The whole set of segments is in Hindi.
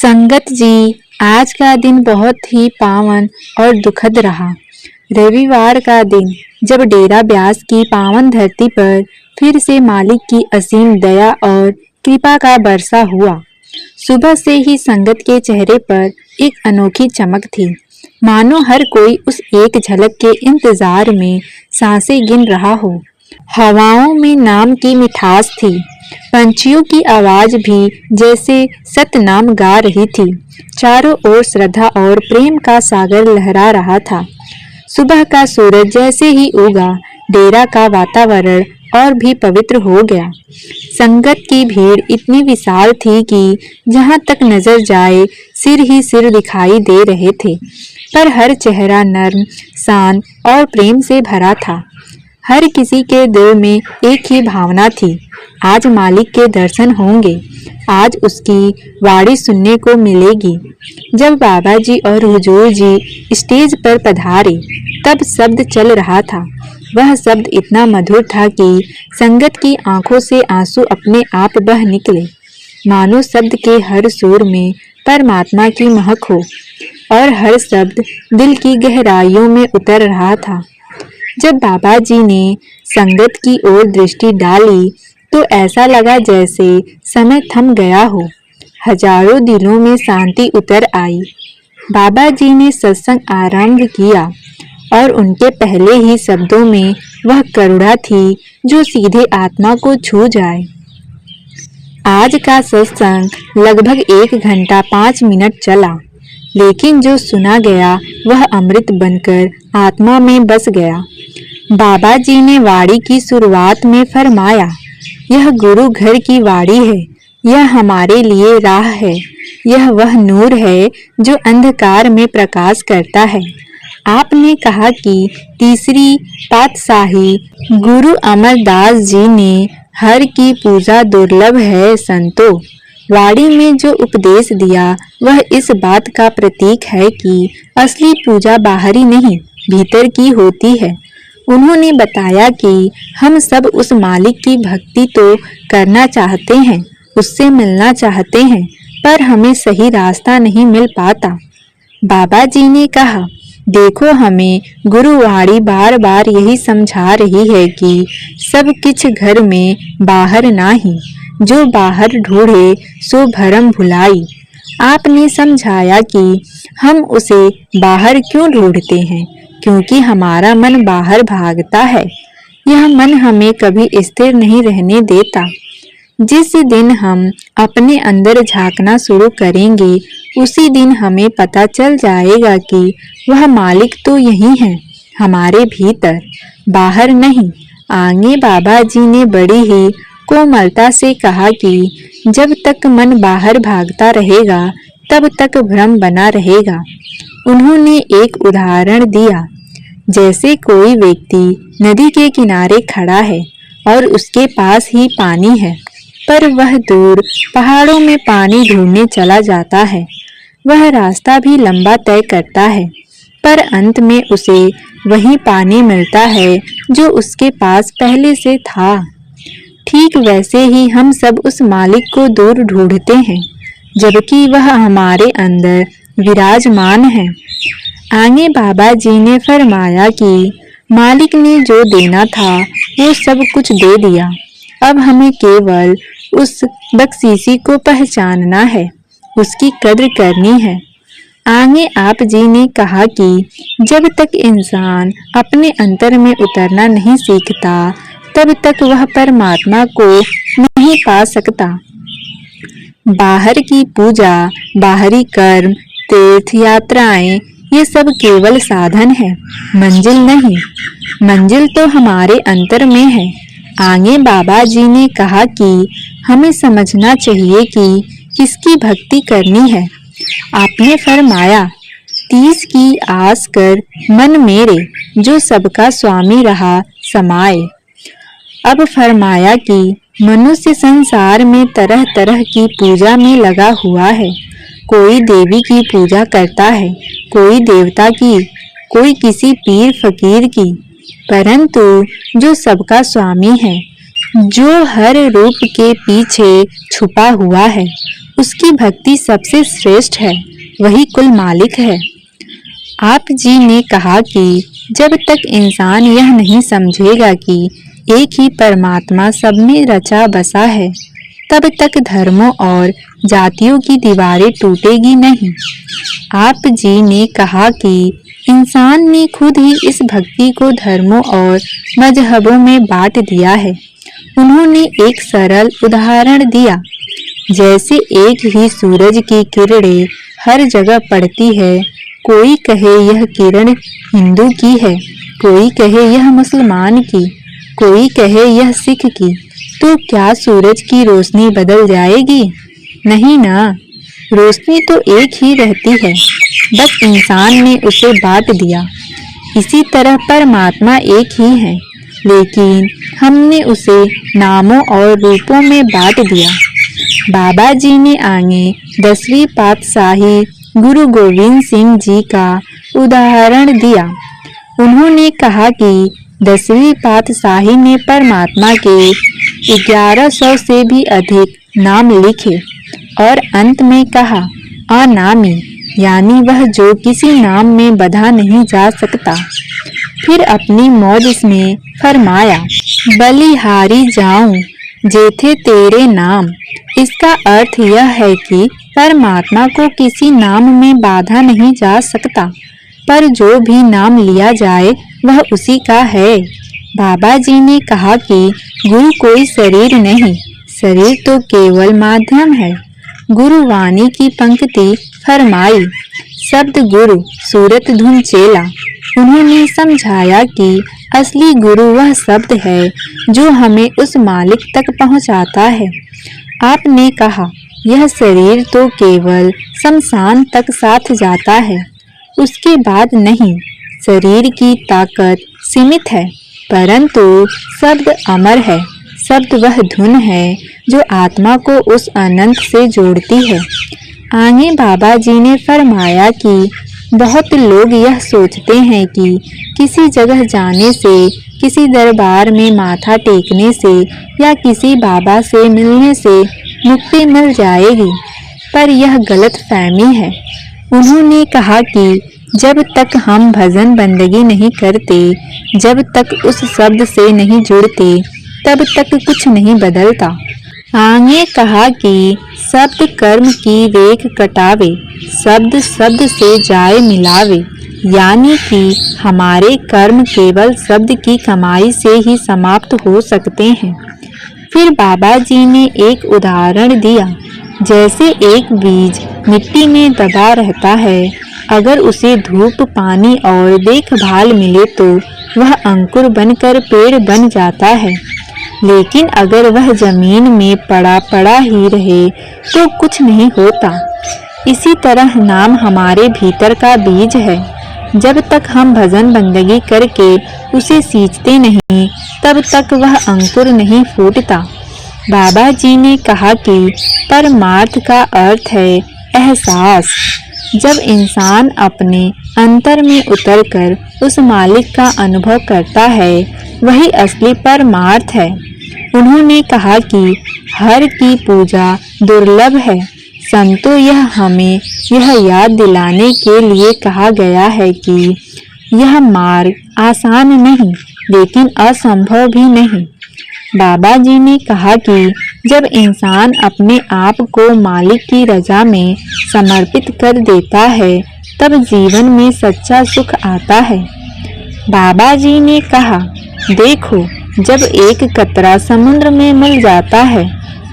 संगत जी, आज का दिन बहुत ही पावन और दुखद रहा। रविवार का दिन, जब डेरा ब्यास की पावन धरती पर फिर से मालिक की असीम दया और कृपा का बरसा हुआ। सुबह से ही संगत के चेहरे पर एक अनोखी चमक थी, मानो हर कोई उस एक झलक के इंतजार में सांसें गिन रहा हो। हवाओं में नाम की मिठास थी, पंछियों की आवाज भी जैसे सतनाम गा रही थी। चारों ओर श्रद्धा और प्रेम का सागर लहरा रहा था। सुबह का सूरज जैसे ही उगा, डेरा का वातावरण और भी पवित्र हो गया। संगत की भीड़ इतनी विशाल थी कि जहां तक नजर जाए सिर ही सिर दिखाई दे रहे थे, पर हर चेहरा नर्म, शांत और प्रेम से भरा था। हर किसी के दिल में एक ही भावना थी, आज मालिक के दर्शन होंगे, आज उसकी वाणी सुनने को मिलेगी। जब बाबा जी और हुजूर जी स्टेज पर पधारे, तब शब्द चल रहा था। वह शब्द इतना मधुर था कि संगत की आंखों से आंसू अपने आप बह निकले, मानो शब्द के हर सुर में परमात्मा की महक हो और हर शब्द दिल की गहराइयों में उतर रहा था। जब बाबा जी ने संगत की ओर दृष्टि डाली, तो ऐसा लगा जैसे समय थम गया हो। हजारों दिलों में शांति उतर आई। बाबा जी ने सत्संग आरंभ किया और उनके पहले ही शब्दों में वह करुणा थी जो सीधे आत्मा को छू जाए। आज का सत्संग लगभग 1 घंटा 5 मिनट चला, लेकिन जो सुना गया वह अमृत बनकर आत्मा में बस गया। बाबा जी ने वाणी की शुरुआत में फरमाया, यह गुरु घर की वाणी है, यह हमारे लिए राह है, यह वह नूर है जो अंधकार में प्रकाश करता है। आपने कहा कि तीसरी पातशाही गुरु अमरदास जी ने हर की पूजा दुर्लभ है संतो। वाणी में जो उपदेश दिया वह इस बात का प्रतीक है कि असली पूजा बाहरी नहीं, भीतर की होती है। उन्होंने बताया कि हम सब उस मालिक की भक्ति तो करना चाहते हैं, उससे मिलना चाहते हैं, पर हमें सही रास्ता नहीं मिल पाता। बाबा जी ने कहा, देखो, हमें गुरुवाणी बार बार यही समझा रही है कि सब कुछ घर में बाहर नाही, जो बाहर ढूंढे सो भरम भुलाई। आपने समझाया कि हम उसे बाहर क्यों ढूंढते हैं, क्योंकि हमारा मन बाहर भागता है। यह मन हमें कभी स्थिर नहीं रहने देता। जिस दिन हम अपने अंदर झांकना शुरू करेंगे, उसी दिन हमें पता चल जाएगा कि वह मालिक तो यही है, हमारे भीतर, बाहर नहीं। आगे बाबा जी ने बड़ी ही कोमलता से कहा कि जब तक मन बाहर भागता रहेगा, तब तक भ्रम बना रहेगा। उन्होंने एक उदाहरण दिया, जैसे कोई व्यक्ति नदी के किनारे खड़ा है और उसके पास ही पानी है, पर वह दूर पहाड़ों में पानी ढूंढने चला जाता है। वह रास्ता भी लंबा तय करता है, पर अंत में उसे वही पानी मिलता है जो उसके पास पहले से था। ठीक वैसे ही हम सब उस मालिक को दूर ढूंढते हैं, जबकि वह हमारे अंदर विराजमान है। आगे बाबा जी ने फरमाया कि मालिक ने जो देना था वो सब कुछ दे दिया, अब हमें केवल उस बख्शीशी को पहचानना है, उसकी कद्र करनी है। आगे आप जी ने कहा कि जब तक इंसान अपने अंतर में उतरना नहीं सीखता, तब तक वह परमात्मा को नहीं पा सकता। बाहर की पूजा, बाहरी कर्म, तीर्थ यात्राएं, ये सब केवल साधन है, मंजिल नहीं। मंजिल तो हमारे अंतर में है। आगे बाबा जी ने कहा कि हमें समझना चाहिए कि किसकी भक्ति करनी है। आपने फरमाया, 30 की आस कर मन मेरे, जो सबका स्वामी रहा समाए। अब फरमाया कि मनुष्य संसार में तरह तरह की पूजा में लगा हुआ है। कोई देवी की पूजा करता है, कोई देवता की, कोई किसी पीर फकीर की, परंतु जो सबका स्वामी है, जो हर रूप के पीछे छुपा हुआ है, उसकी भक्ति सबसे श्रेष्ठ है, वही कुल मालिक है। आप जी ने कहा कि जब तक इंसान यह नहीं समझेगा कि एक ही परमात्मा सब में रचा बसा है, तब तक धर्मों और जातियों की दीवारें टूटेगी नहीं। आप जी ने कहा कि इंसान ने खुद ही इस भक्ति को धर्मों और मजहबों में बांट दिया है। उन्होंने एक सरल उदाहरण दिया, जैसे एक ही सूरज की किरणें हर जगह पड़ती है। कोई कहे यह किरण हिंदू की है, कोई कहे यह मुसलमान की, कोई कहे यह सिख की, तो क्या सूरज की रोशनी बदल जाएगी? नहीं ना, रोशनी तो एक ही रहती है, बस इंसान ने उसे बांट दिया। इसी तरह परमात्मा एक ही है, लेकिन हमने उसे नामों और रूपों में बांट दिया। बाबा जी ने आगे 10वीं पातशाही गुरु गोविंद सिंह जी का उदाहरण दिया। उन्होंने कहा कि 10वीं पातशाही ने परमात्मा के 1100 से भी अधिक नाम लिखे और अंत में कहा अनामी, यानी वह जो किसी नाम में बंधा नहीं जा सकता। फिर अपनी मौज में फरमाया, बलिहारी जाऊं जेथे तेरे नाम। इसका अर्थ यह है कि परमात्मा को किसी नाम में बांधा नहीं जा सकता, पर जो भी नाम लिया जाए वह उसी का है। बाबा जी ने कहा कि गुरु कोई शरीर नहीं, शरीर तो केवल माध्यम है। गुरु वाणी की पंक्ति फरमाई, शब्द गुरु सूरत धुन चेला। उन्होंने समझाया कि असली गुरु वह शब्द है जो हमें उस मालिक तक पहुंचाता है। आपने कहा यह शरीर तो केवल शमशान तक साथ जाता है, उसके बाद नहीं। शरीर की ताकत सीमित है, परंतु शब्द अमर है। शब्द वह धुन है जो आत्मा को उस अनंत से जोड़ती है। आगे बाबा जी ने फरमाया कि बहुत लोग यह सोचते हैं कि किसी जगह जाने से, किसी दरबार में माथा टेकने से या किसी बाबा से मिलने से मुक्ति मिल जाएगी, पर यह गलत फहमी है। उन्होंने कहा कि जब तक हम भजन बंदगी नहीं करते, जब तक उस शब्द से नहीं जुड़ते, तब तक कुछ नहीं बदलता। आगे कहा कि शब्द कर्म की रेख कटावे, शब्द शब्द से जाए मिलावे, यानी कि हमारे कर्म केवल शब्द की कमाई से ही समाप्त हो सकते हैं। फिर बाबा जी ने एक उदाहरण दिया, जैसे एक बीज मिट्टी में दबा रहता है, अगर उसे धूप, पानी और देखभाल मिले तो वह अंकुर बनकर पेड़ बन जाता है। लेकिन अगर वह जमीन में पड़ा पड़ा ही रहे तो कुछ नहीं होता। इसी तरह नाम हमारे भीतर का बीज है। जब तक हम भजन बंदगी करके उसे सींचते नहीं, तब तक वह अंकुर नहीं फूटता। बाबा जी ने कहा कि परमार्थ का अर्थ है एहसास। जब इंसान अपने अंतर में उतरकर उस मालिक का अनुभव करता है, वही असली परमार्थ है। उन्होंने कहा कि हर की पूजा दुर्लभ है। संतों यह हमें यह याद दिलाने के लिए कहा गया है कि यह मार्ग आसान नहीं, लेकिन असंभव भी नहीं। बाबा जी ने कहा कि जब इंसान अपने आप को मालिक की रजा में समर्पित कर देता है, तब जीवन में सच्चा सुख आता है। बाबा जी ने कहा, देखो, जब एक कतरा समुद्र में मिल जाता है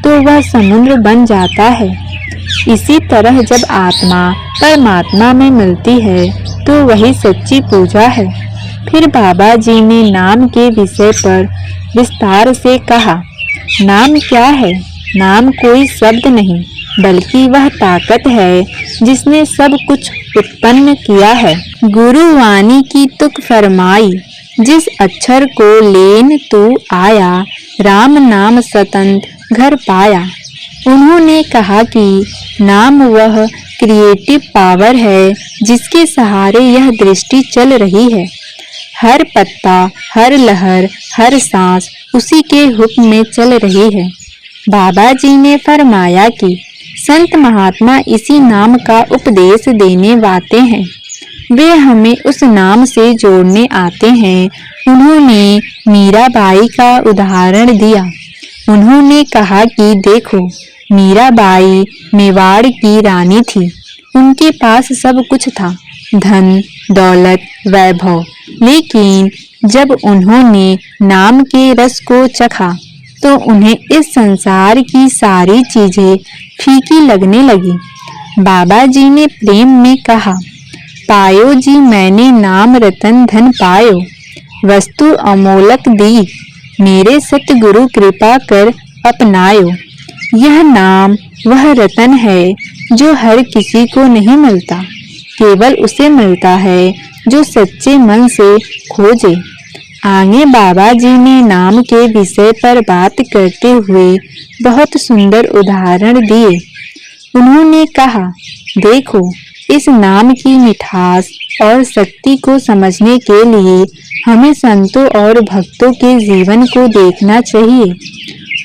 तो वह समुद्र बन जाता है। इसी तरह जब आत्मा परमात्मा में मिलती है तो वही सच्ची पूजा है। फिर बाबा जी ने नाम के विषय पर विस्तार से कहा, नाम क्या है? नाम कोई शब्द नहीं, बल्कि वह ताकत है जिसने सब कुछ उत्पन्न किया है। गुरु वाणी की तुक फरमाई, जिस अक्षर को लेन तू आया, राम नाम सतंत घर पाया। उन्होंने कहा कि नाम वह क्रिएटिव पावर है जिसके सहारे यह दृष्टि चल रही है। हर पत्ता, हर लहर, हर सांस उसी के हुक्म में चल रही है। बाबा जी ने फरमाया कि संत महात्मा इसी नाम का उपदेश देने वाले हैं। वे हमें उस नाम से जोड़ने आते हैं। उन्होंने मीराबाई का उदाहरण दिया। उन्होंने कहा कि देखो, मीराबाई मेवाड़ की रानी थी। उनके पास सब कुछ था, धन, दौलत, वैभव। लेकिन जब उन्होंने नाम के रस को चखा तो उन्हें इस संसार की सारी चीजें फीकी लगने लगी। बाबा जी ने प्रेम में कहा, पायो जी मैंने नाम रतन धन पायो, वस्तु अमोलक दी, मेरे सतगुरु कृपा कर अपनायो। यह नाम वह रतन है जो हर किसी को नहीं मिलता, केवल उसे मिलता है जो सच्चे मन से खोजे। आगे बाबा जी ने नाम के विषय पर बात करते हुए बहुत सुंदर उदाहरण दिए। उन्होंने कहा, देखो, इस नाम की मिठास और शक्ति को समझने के लिए हमें संतों और भक्तों के जीवन को देखना चाहिए।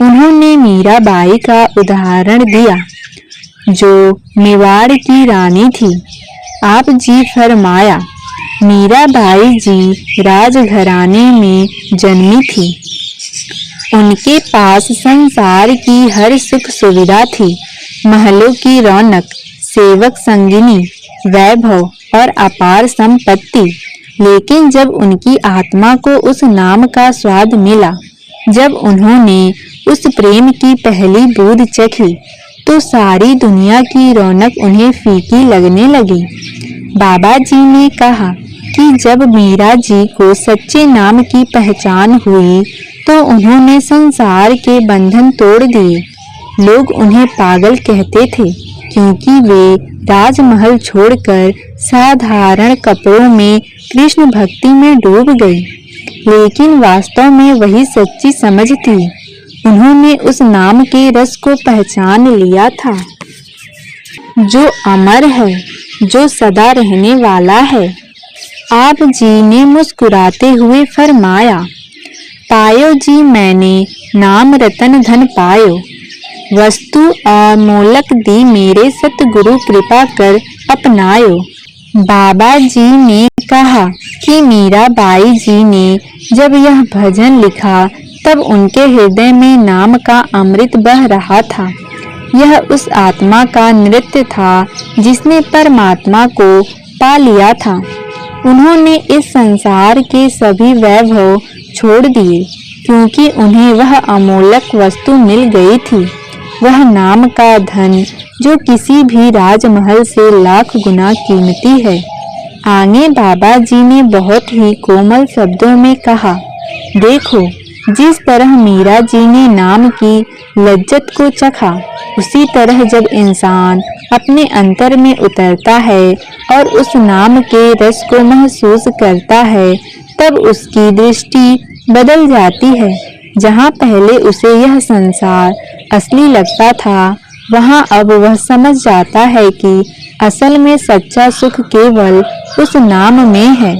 उन्होंने मीराबाई का उदाहरण दिया, जो मेवाड़ की रानी थी। आप जी फरमाया, मीराबाई जी राजघराने में जन्मी थी। उनके पास संसार की हर सुख सुविधा थी, महलों की रौनक, सेवक संगिनी, वैभव और अपार संपत्ति। लेकिन जब उनकी आत्मा को उस नाम का स्वाद मिला, जब उन्होंने उस प्रेम की पहली बूंद चखी, तो सारी दुनिया की रौनक उन्हें फीकी लगने लगी। बाबा जी ने कहा कि जब मीरा जी को सच्चे नाम की पहचान हुई तो उन्होंने संसार के बंधन तोड़ दिए। लोग उन्हें पागल कहते थे क्योंकि वे राजमहल छोड़कर साधारण कपड़ों में कृष्ण भक्ति में डूब गई। लेकिन वास्तव में वही सच्ची समझ थी। उन्होंने उस नाम के रस को पहचान लिया था, जो अमर है, जो सदा रहने वाला है। आप जी ने मुस्कुराते हुए फरमाया, पायो जी मैंने नाम रतन धन पायो, वस्तु अमोलक दी, मेरे सतगुरु कृपा कर अपनायो। बाबा जी ने कहा कि मीराबाई जी ने जब यह भजन लिखा तब उनके हृदय में नाम का अमृत बह रहा था। यह उस आत्मा का नृत्य था जिसने परमात्मा को पा लिया था। उन्होंने इस संसार के सभी वैभव छोड़ दिए क्योंकि उन्हें वह अमोलक वस्तु मिल गई थी, वह नाम का धन जो किसी भी राजमहल से लाख गुना कीमती है। आगे बाबा जी ने बहुत ही कोमल शब्दों में कहा, देखो, जिस तरह मीरा जी ने नाम की लज्जत को चखा, उसी तरह जब इंसान अपने अंतर में उतरता है और उस नाम के रस को महसूस करता है, तब उसकी दृष्टि बदल जाती है। जहाँ पहले उसे यह संसार असली लगता था, वहाँ अब वह समझ जाता है कि असल में सच्चा सुख केवल उस नाम में है।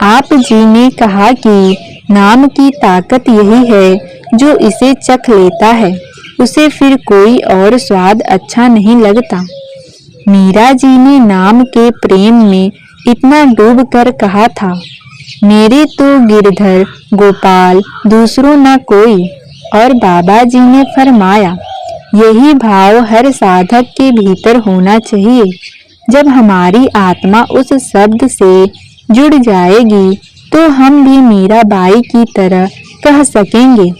आप जी ने कहा कि नाम की ताकत यही है जो इसे चख लेता है, उसे फिर कोई और स्वाद अच्छा नहीं लगता। मीरा जी ने नाम के प्रेम में इतना डूब कर कहा था, मेरे तो गिरधर गोपाल दूसरों न कोई। और बाबा जी ने फरमाया, यही भाव हर साधक के भीतर होना चाहिए। जब हमारी आत्मा उस शब्द से जुड़ जाएगी तो हम भी मीराबाई की तरह कह सकेंगे,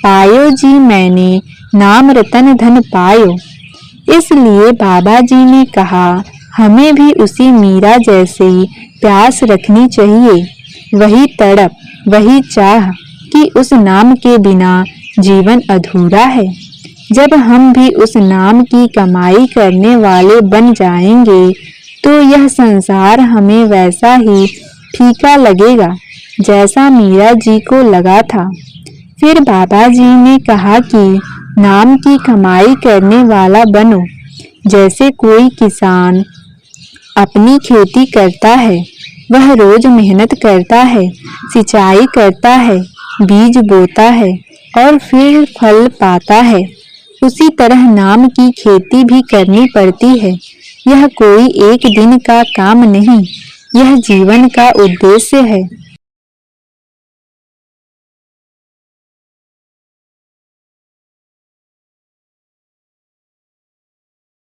पायो जी मैंने नाम रतन धन पायो। इसलिए बाबा जी ने कहा, हमें भी उसी मीरा जैसी प्यास रखनी चाहिए, वही तड़प, वही चाह कि उस नाम के बिना जीवन अधूरा है। जब हम भी उस नाम की कमाई करने वाले बन जाएंगे तो यह संसार हमें वैसा ही फीका लगेगा जैसा मीरा जी को लगा था। फिर बाबा जी ने कहा कि नाम की कमाई करने वाला बनो। जैसे कोई किसान अपनी खेती करता है, वह रोज मेहनत करता है, सिंचाई करता है, बीज बोता है और फिर फल पाता है। उसी तरह नाम की खेती भी करनी पड़ती है। यह कोई एक दिन का काम नहीं, यह जीवन का उद्देश्य है।